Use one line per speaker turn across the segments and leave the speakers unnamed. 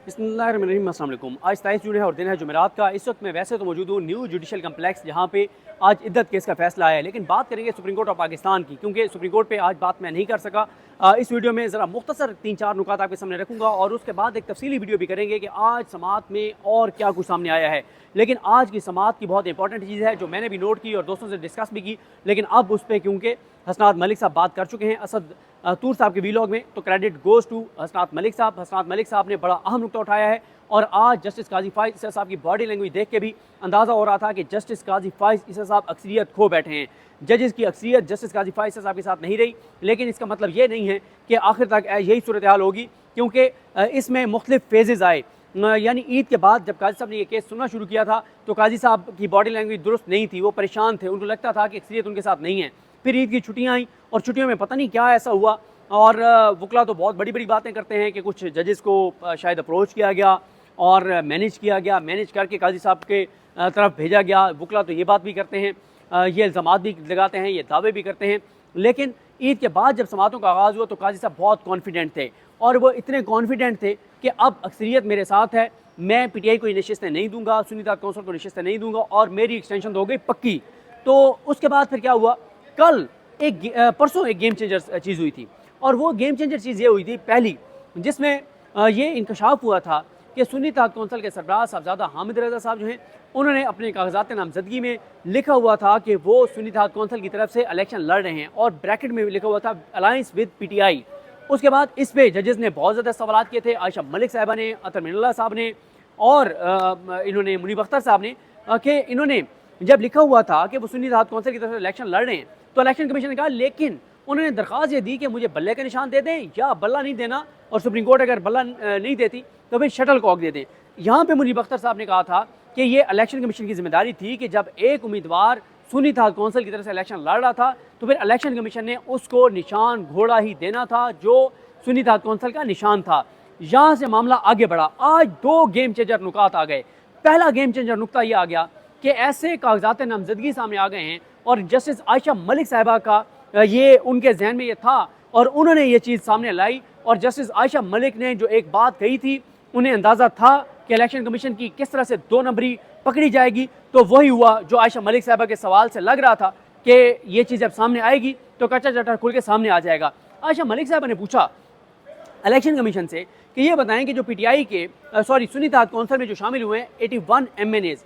बिस्मिल्लाहिर्रहमानिर्रहीम। अस्सलाम वालेकुम। आज 23 जून है और दिन है जुमेरात का। इस वक्त मैं वैसे तो मौजूद हूँ न्यू जुडिशल कम्प्लेक्स, जहाँ पे आज इद्दत केस का फैसला आया है, लेकिन बात करेंगे सुप्रीम कोर्ट ऑफ पाकिस्तान की, क्योंकि सुप्रीम कोर्ट पे आज बात मैं नहीं कर सका। इस वीडियो में ज़रा मुख्तसर 3-4 नुकात आपके सामने रखूँगा और उसके बाद एक तफसीली वीडियो भी करेंगे कि आज समात में और क्या कुछ सामने आया है। लेकिन आज की समात की बहुत इंपॉर्टेंट चीज़ है जो मैंने भी नोट की और दोस्तों से डिस्कस भी की, लेकिन अब उस पर क्योंकि हसनात मलिक साहब बात कर चुके हैं असद तूर साहब के वीलॉग में, तो क्रेडिट गोज़ टू हसनात मलिक साहब। हसनात मलिक साहब ने बड़ा अहम नुकता उठाया है और आज जस्टिस काजी फाइज ईसा साहब की बॉडी लैंग्वेज देख के भी अंदाज़ा हो रहा था कि जस्टिस काजी फाइज ईसा साहब अक्सरियत खो बैठे हैं। जजेस की अक्सरियत जस्टिस काजी फाइज ईसा साहब के साथ नहीं रही, लेकिन इसका मतलब ये नहीं है कि आखिर तक यही सूरत हाल होगी, क्योंकि इसमें मुख्तलिफ फेजेज़ आए। यानी ईद के बाद जब काजी साहब ने ये केस सुनना शुरू किया था तो काजी साहब की बॉडी लैंग्वेज दुरुस्त नहीं थी, वो परेशान थे, उनको लगता था कि अक्सरियत उनके साथ नहीं है। फिर ईद की छुट्टियाँ आई और छुट्टियों में पता नहीं क्या ऐसा हुआ और वकला तो बहुत बड़ी बड़ी बातें करते हैं कि कुछ जजेस को शायद अप्रोच किया गया और मैनेज किया गया, मैनेज करके काजी साहब के तरफ भेजा गया। वकला तो ये बात भी करते हैं, ये इल्ज़ामात भी लगाते हैं, ये दावे भी करते हैं। लेकिन ईद के बाद जब समातों का आगाज़ हुआ तो काजी साहब बहुत कॉन्फिडेंट थे और वो इतने कॉन्फिडेंट थे कि अब अक्सरियत मेरे साथ है, मैं PTI को नशिस्तें नहीं दूंगा, सुन्नी इत्तेहाद कौंसिल को नशिस्तें नहीं दूंगा और मेरी एक्सटेंशन तो हो गई पक्की। तो उसके बाद फिर क्या हुआ, कल परसों एक गेम चेंजर चीज़ हुई थी और वो गेम चेंजर चीज़ ये हुई थी पहली, जिसमें ये इंकशाफ हुआ था कि सुन्नी इत्तेहाद कौंसिल के सरबराह साहबजादा हामिद रज़ा साहब जो हैं, उन्होंने अपने कागजात नामजदगी में लिखा हुआ था कि वो सुन्नी इत्तेहाद कौंसिल की तरफ से इलेक्शन लड़ रहे हैं और ब्रैकेट में लिखा हुआ था अलायंस विद PTI। उसके बाद इस पे जजेस ने बहुत ज़्यादा सवाल किए थे, आयशा मलिक साहबा ने, अतर मिनल्ला साहब ने और इन्होंने मुनीब अख्तर साहब ने, कि इन्होंने जब लिखा हुआ था कि वो सुन्नी इत्तेहाद कौंसिल की तरफ से इलेक्शन लड़ रहे हैं तो इलेक्शन कमीशन ने कहा, लेकिन उन्होंने दरख्वास्त ये दी कि मुझे बल्ले का निशान दे दें या बल्ला नहीं देना, और सुप्रीम कोर्ट अगर बल्ला नहीं देती तो फिर शटल कॉक दे दें। यहाँ पे मुनीब अख्तर साहब ने कहा था कि ये इलेक्शन कमीशन की जिम्मेदारी थी कि जब एक उम्मीदवार सुन्नी इत्तेहाद कौंसिल की तरफ से इलेक्शन लड़ रहा था तो फिर इलेक्शन कमीशन ने उसको निशान घोड़ा ही देना था जो सुन्नी इत्तेहाद कौंसिल का निशान था। यहाँ से मामला आगे बढ़ा। आज 2 गेम चेंजर नुकात आ गए। पहला गेम चेंजर नुकता ये आ गया कि ऐसे कागजात नामजदगी सामने आ गए हैं और जस्टिस आयशा मलिक साहिबा का ये उनके जहन में ये था और उन्होंने ये चीज़ सामने लाई और जस्टिस आयशा मलिक ने जो एक बात कही थी, उन्हें अंदाज़ा था कि इलेक्शन कमीशन की किस तरह से 2 नंबरी पकड़ी जाएगी, तो वही हुआ जो आयशा मलिक साहिबा के सवाल से लग रहा था कि ये चीज़ जब सामने आएगी तो कच्चा चट्टा खुल के सामने आ जाएगा। आयशा मलिक साहिबा ने पूछा इलेक्शन कमीशन से कि ये बताएं कि जो PTI के सुन्नी इत्तेहाद कौंसिल में जो शामिल हुए हैं 81 MNAs,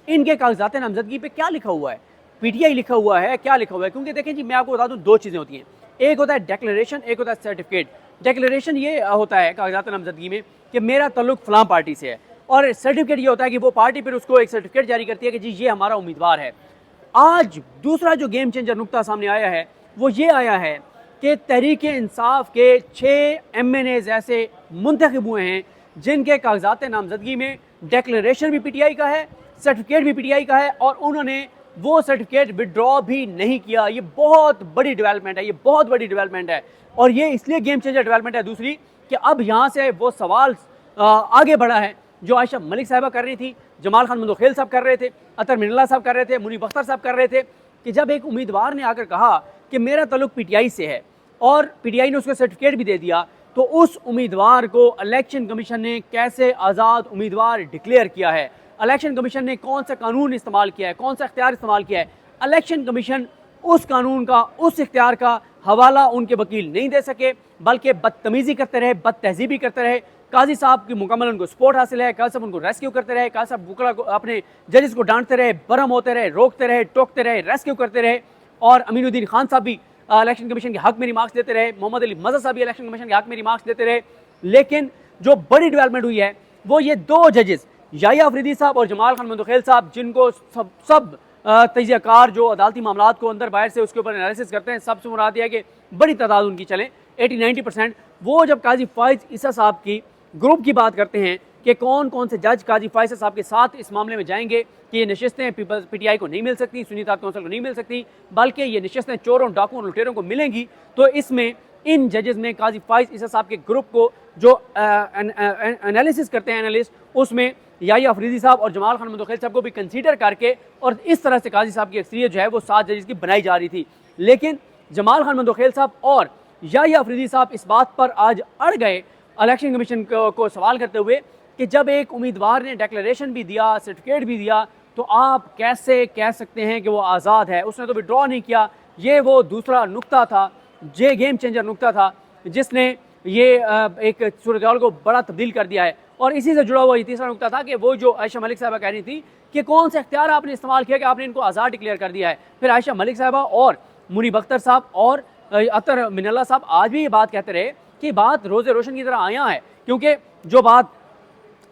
इनके कागजात नामजदगी पे क्या लिखा हुआ है, PTI लिखा हुआ है, क्या लिखा हुआ है? क्योंकि देखें जी, मैं आपको बता दूं 2 चीज़ें होती हैं, एक होता है डिक्लेरेशन, एक होता है सर्टिफिकेट। डिक्लेरेशन ये होता है कागजात नामजदगी में कि मेरा तल्लुक फलां पार्टी से है, और सर्टिफिकेट ये होता है कि वो पार्टी फिर उसको एक सर्टिफिकेट जारी करती है कि जी ये हमारा उम्मीदवार है। आज दूसरा जो गेम चेंजर नुकता सामने आया है वो ये आया है कि तहरीक इंसाफ के 6 MNAs ऐसे मुंतखब हुए हैं जिनके कागजात नामजदगी में डिक्लेरेशन भी PTI का है, सर्टिफिकेट भी PTI का है और उन्होंने वो सर्टिफिकेट विड्रॉ भी नहीं किया। ये बहुत बड़ी डेवलपमेंट है, ये बहुत बड़ी डेवलपमेंट है और ये इसलिए गेम चेंजर डेवलपमेंट है दूसरी कि अब यहाँ से वो सवाल आगे बढ़ा है जो आयशा मलिक साहिबा कर रही थी, जमाल खान मंदोखेल साहब कर रहे थे, अतर मिनल्ला साहब कर रहे थे, मुनीब अख्तर साहब कर रहे थे, कि जब एक उम्मीदवार ने आकर कहा कि मेरा तल्लुक PTI से है और PTI ने उसको सर्टिफिकेट भी दे दिया, तो उस उम्मीदवार को इलेक्शन कमीशन ने कैसे आज़ाद उम्मीदवार डिक्लेयर किया है, इलेक्शन कमीशन ने कौन सा कानून इस्तेमाल किया है, कौन सा इख्तियार इस्तेमाल किया है। इलेक्शन कमीशन उस कानून का, उस इख्तियार का हवाला उनके वकील नहीं दे सके, बल्कि बदतमीज़ी करते रहे, बदतहजीबी करते रहे। काजी साहब की मुकम्मल उनको सपोर्ट हासिल है, काजी साहब उनको रेस्क्यू करते रहे, काजी साहब बुकड़ा को अपने जजेस को डांटते रहे, बरहम होते रहे, रोकते रहे, टोकते रहे, रेस्क्यू करते रहे। और अमीनुद्दीन खान साहब भी इलेक्शन कमीशन के हक में रिमार्क्स देते रहे, मोहम्मद अली मज़हर साहब भी इलेक्शन कमीशन के हक में रिमार्क्स देते रहे। लेकिन जो बड़ी डेवलपमेंट हुई है वो ये 2 जजेस याहिया अफरीदी साहब और जमाल खान मंदोखेल साहब, जिनको सब तजियाकार जो अदालती मामलात को अंदर बाहर से उसके ऊपर एनालिसिस करते हैं, सबसे मुराद है कि बड़ी तादाद उनकी चलें 80-90%, वो जब काजी फाइज ईसा साहब की ग्रुप की बात करते हैं कि कौन कौन से जज काजी फाइज ईसा साहब के साथ इस मामले में जाएंगे कि ये नशिस्तें PTI को नहीं मिल सकती, सुन्नी इत्तेहाद कौंसिल को नहीं मिल सकती, बल्कि ये नशिस्तें चोरों, डाकुओं और लुटेरों को मिलेंगी, तो इसमें इन जजेस में काजी फाइज ईसा साहब के ग्रुप को जो एनालिसिस करते हैं एनालिस्ट, उसमें याहिया अफरीदी साहब और जमाल खान मंदोखेल साहब को भी कंसीडर करके और इस तरह से काजी साहब की अक्सरियत जो है वो 7 जजेस की बनाई जा रही थी। लेकिन जमाल खान मंदोखेल साहब और याहिया अफरीदी साहब इस बात पर आज अड़ गए इलेक्शन कमीशन को सवाल करते हुए कि जब एक उम्मीदवार ने डिक्लेरेशन भी दिया, सर्टिफिकेट भी दिया, तो आप कैसे कह सकते हैं कि वो आज़ाद है? उसने तो विड्रॉ नहीं किया। ये वो दूसरा नुक्ता था, ये गेम चेंजर नुक्ता था जिसने ये एक सूरत को बड़ा तब्दील कर दिया है। और इसी से जुड़ा हुआ ये तीसरा नुक्ता था कि वो जो आयशा मलिक साहबा कह रही थी कि कौन सा इख्तियार आपने इस्तेमाल किया कि आपने इनको आज़ाद डिक्लेयर कर दिया है। फिर आयशा मलिक साहबा और मुनीब अख्तर साहब और अतर मिनल्ला साहब आज भी ये बात कहते रहे कि बात रोज़े रोशन की तरह आया है, क्योंकि जो बात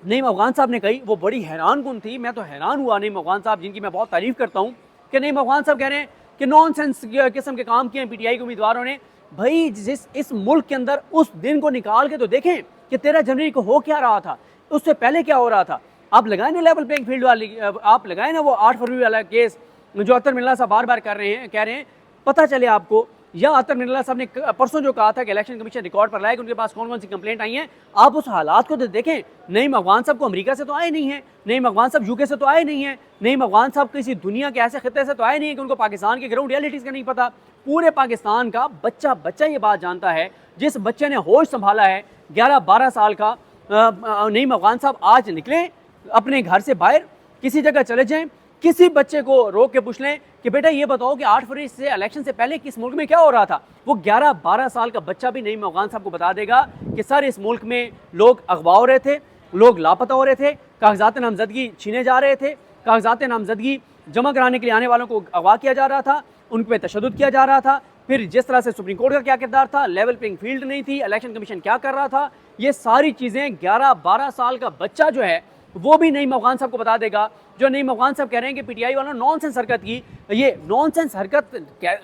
नईम अफगान साहब ने कही वो बड़ी हैरान कुन थी। मैं तो हैरान हुआ नईम अफगान साहब, जिनकी मैं बहुत तारीफ़ करता हूँ, कि नईम अफगान साहब कह रहे हैं कि नॉन सेंस किस्म के काम किए हैं पीटीआई के उम्मीदवारों ने। भाई जिस इस मुल्क के अंदर उस दिन को निकाल के तो देखें कि 13 जनवरी को हो क्या रहा था, उससे पहले क्या हो रहा था। आप लगाए ना लेवल प्लेइंग फील्ड वाली, आप लगाए ना वो 8 फरवरी वाला केस जो अतर मिल्ला साहब बार बार कर रहे हैं, कह रहे हैं पता चले आपको। या अतर मिल्ला साहब ने परसों जो कहा था कि इलेक्शन कमीशन रिकॉर्ड पर लाए कि उनके पास कौन कौन सी कंप्लेंट आई हैं, आप उस हालात को तो देखें। नईम अफगान साहब को अमेरिका से तो आए नहीं हैं, नईम अफगान साहब यूके से तो आए नहीं हैं, नईम अफगान साहब किसी दुनिया के ऐसे खत्ते से तो आए नहीं है कि उनको पाकिस्तान के ग्राउंड रियलिटीज़ का नहीं पता। पूरे पाकिस्तान का बच्चा बच्चा ये बात जानता है। जिस बच्चे ने होश संभाला है 11-12 साल का, नईम अफगान साहब आज निकले अपने घर से बाहर, किसी जगह चले जाएं, किसी बच्चे को रोक के पूछ लें कि बेटा ये बताओ कि 8 फरवरी से इलेक्शन से पहले किस मुल्क में क्या हो रहा था। वो 11-12 साल का बच्चा भी नईम अफगान साहब को बता देगा कि सर इस मुल्क में लोग अगवा हो रहे थे, लोग लापता हो रहे थे, कागजात नामजदगी छीने जा रहे थे, कागजात नामजदगी जमा कराने के लिए आने वालों को अगवा किया जा रहा था, उन पर तशद्दुद किया जा रहा था। फिर जिस तरह से सुप्रीम कोर्ट का क्या किरदार था, लेवल प्लेइंग फील्ड नहीं थी, इलेक्शन कमीशन क्या कर रहा था, ये सारी चीज़ें 11-12 साल का बच्चा जो है वो भी नईम अफगान साहब को बता देगा। जो नईम अफगान साहब कह रहे हैं कि पीटीआई वालों नॉनसेंस हरकत की, ये नॉनसेंस हरकत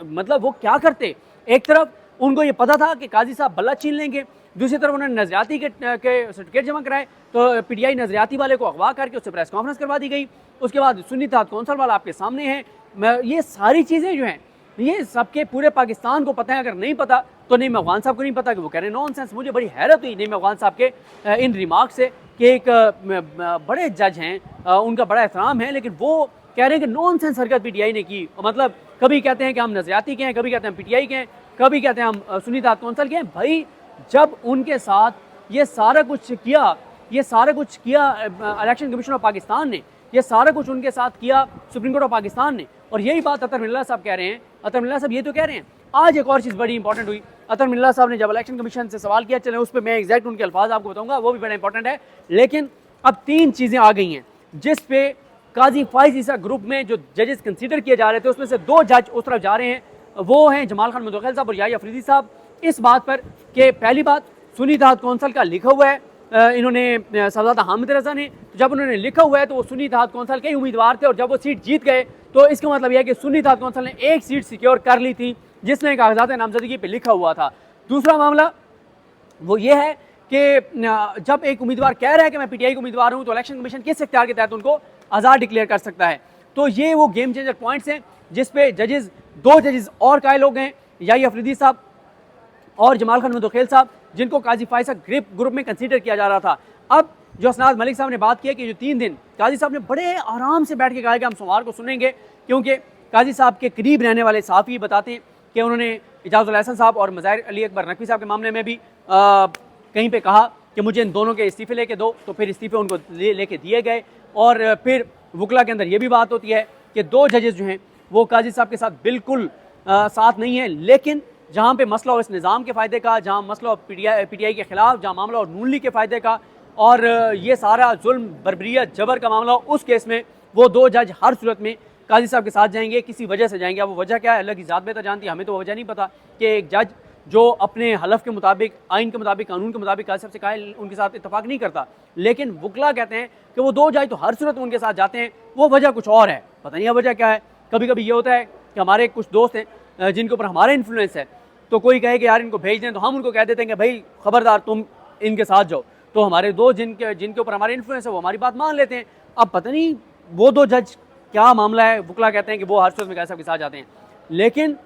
मतलब वो क्या करते। एक तरफ उनको ये पता था कि काजी साहब बल्ला छीन लेंगे, दूसरी तरफ उन्होंने नजरियाती के सर्टिफिकेट जमा कराए, तो पीटीआई नजरियाती वाले को अगवा करके उससे प्रेस कॉन्फ्रेंस करवा दी गई। उसके बाद सुन्नी इत्तेहाद कौंसिल वाला आपके सामने है। ये सारी चीज़ें जो हैं ये सबके पूरे पाकिस्तान को पता है। अगर नहीं पता तो नईम अफगान साहब को नहीं पता कि वो कह रहे हैं नॉनसेंस। मुझे बड़ी हैरत हुई नईम अफगान साहब के इन रिमार्क से कि एक बड़े जज हैं, उनका बड़ा एहतराम है, लेकिन वो कह रहे हैं कि नॉनसेंस हरकत पीटीआई ने की। मतलब कभी कहते हैं कि हम नजरियाती के हैं, कभी कहते हैं पीटीआई के हैं, कभी कहते हैं हम सुन्नी इत्तेहाद कौंसिल के हैं। भाई जब उनके साथ ये सारा कुछ किया इलेक्शन कमीशन ऑफ पाकिस्तान ने, ये सारा कुछ उनके साथ किया सुप्रीम कोर्ट ऑफ पाकिस्तान ने, और यही बात अतर मिल्ला साहब कह रहे हैं। अतर मिल्ला साहब ये तो कह रहे हैं। आज एक और चीज़ बड़ी इंपॉर्टेंट हुई, अतर मिल्ला साहब ने जब इलेक्शन कमीशन से सवाल किया, चलें उस पर मैं एग्जैक्ट उनके अल्फाज आपको बताऊंगा, वो भी बड़ा इंपॉर्टेंट है। लेकिन अब 3 चीज़ें आ गई हैं जिस पे काजी फाइज ईसा ग्रुप में जो जजेस कंसीडर किए जा रहे थे उसमें से 2 जज उस तरफ जा रहे हैं, वो हैं जमाल खान मुदख्खिल साहब और याहिया अफरीदी साहब। इस बात पर कि पहली बात सुन्नी इत्तेहाद कौंसिल का लिखा हुआ है, इन्होंने साहबजादा हामिद रज़ा ने, तो जब उन्होंने लिखा हुआ है तो वो सुन्नी इत्तेहाद कौंसिल के ही उम्मीदवार थे, और जब वो सीट जीत गए तो इसका मतलब यह है कि सुन्नी इत्तेहाद कौंसिल ने एक सीट सिक्योर कर ली थी जिसमें कागजात नामजदगी पे लिखा हुआ था। दूसरा मामला वो ये है कि जब एक उम्मीदवार कह रहा है कि मैं पीटीआई का उम्मीदवार हूँ तो इलेक्शन कमीशन किस इख्तियार के तहत उनको आज़ाद डिक्लेयर कर सकता है। तो ये वो गेम चेंजर पॉइंट्स हैं जिस पे जजेस 2 जजेस और कायल हो गए, याहिया अफरीदी साहब और जमाल खान मुदख्खिल साहब, जिनको काजी फाइसा ग्रुप में कंसीडर किया जा रहा था। अब जो असनाद मलिक साहब ने बात की है कि जो 3 दिन काजी साहब ने बड़े आराम से बैठ के कहा कि हम सोमवार को सुनेंगे, क्योंकि काजी साहब के करीब रहने वाले सहाफ़ी बताते हैं कि उन्होंने इजाज़ुल हसन साहब और मज़ाहिर अली अकबर नकवी साहब के मामले में भी कहीं पे कहा कि मुझे इन दोनों के इस्तीफ़े लेके दो, तो फिर इस्तीफ़े उनको लेके दिए गए। और फिर वकला के अंदर ये भी बात होती है कि 2 जजेस जो हैं वो काजी साहब के साथ बिल्कुल साथ नहीं है, लेकिन जहाँ पे मसला हो इस निज़ाम के फ़ायदे का, जहाँ मसला हो पीटीआई के ख़िलाफ़, जहाँ मामला हो नून लीग के फ़ायदे का, और ये सारा जुल्म बर्बरियत जबर का मामला हो, उस केस में वो 2 जज हर सूरत में काजी साहब के साथ जाएंगे, किसी वजह से जाएंगे। अब वो वजह क्या है अल्लाह की ज़ात बेहतर जानती है, हमें तो वो वजह नहीं पता कि एक जज जो अपने हलफ के मुताबिक, आइन के मुताबिक, कानून के मुताबिक काजी साहब से कहा उनके साथ इत्तफाक नहीं करता, लेकिन वकला कहते हैं कि वो 2 जज तो हर सूरत में उनके साथ जाते हैं। वो वजह कुछ और है, पता नहीं वजह क्या है। कभी कभी ये होता है कि हमारे कुछ दोस्त हैं जिनके ऊपर हमारा इन्फ्लुएंस है, तो कोई कहे कि यार इनको भेज दें, तो हम उनको कह देते हैं कि भाई खबरदार तुम इनके साथ जाओ, तो हमारे दोस्त जिनके ऊपर हमारे इन्फ्लुएंस है वो हमारी बात मान लेते हैं। अब पता नहीं वो 2 जज क्या मामला है, वकला कहते हैं कि वो हर सूरत में काजी साहब के साथ जाते हैं, लेकिन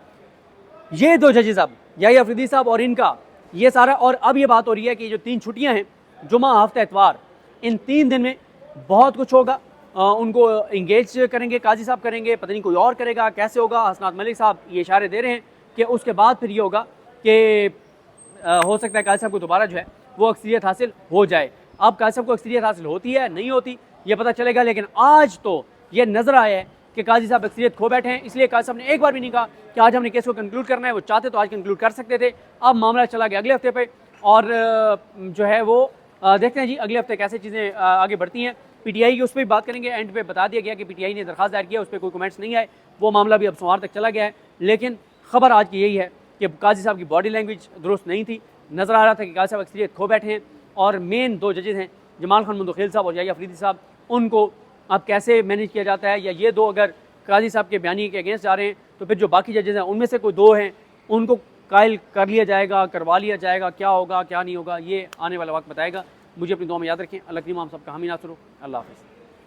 ये 2 जजेस अब याहिया अफरीदी साहब और इनका ये सारा, और अब ये बात हो रही है कि जो 3 छुट्टियाँ हैं, जुमा, हफ्ता, इतवार, इन 3 दिन में बहुत कुछ होगा। उनको इंगेज करेंगे, काजी साहब करेंगे, पता नहीं कोई और करेगा, कैसे होगा। असनाद मलिक साहब ये इशारे दे रहे हैं कि उसके बाद फिर ये होगा कि हो सकता है काजी साहब को दोबारा जो है वो अक्सरियत हासिल हो जाए। अब काजी साहब को अक्सरियत हासिल होती है नहीं होती ये पता चलेगा, लेकिन आज तो ये नजर आया है कि काजी साहब अक्सरियत खो बैठे हैं। इसलिए काजी साहब ने एक बार भी नहीं कहा कि आज हमने केस को कंक्लूड करना है। वो चाहते तो आज कंक्लूड कर सकते थे। अब मामला चला गया अगले हफ्ते पे और जो है वो देखते हैं जी अगले हफ्ते कैसे चीज़ें आगे बढ़ती हैं। पीटीआई की उस पर भी बात करेंगे। एंड पे बता दिया गया कि पीटीआई ने दरखास्त दायर किया, उस पर कोई कमेंट्स नहीं आए। वो मामला भी अब सोमवार तक चला गया है। लेकिन खबर आज की यही है कि काजी साहब की बॉडी लैंग्वेज दुरुस्त नहीं थी। नज़र आ रहा था कि काजी साहब अक्सरियत खो बैठे हैं और मेन दो जजेस हैं जमाल खान मुंदखिल साहब और याहिया अफरीदी साहब, उनको अब कैसे मैनेज किया जाता है, या ये दो अगर काजी साहब के बयानी के अगेंस्ट जा रहे हैं तो फिर जो बाकी जजेस हैं उनमें से कोई दो हैं उनको कायल कर लिया जाएगा, करवा लिया जाएगा। क्या होगा क्या नहीं होगा ये आने वाला वक्त बताएगा। मुझे अपनी दुआ में याद रखें। अल्लाह करीम हम सब का हामी नासर हो। अल्लाह हाफ़िज़।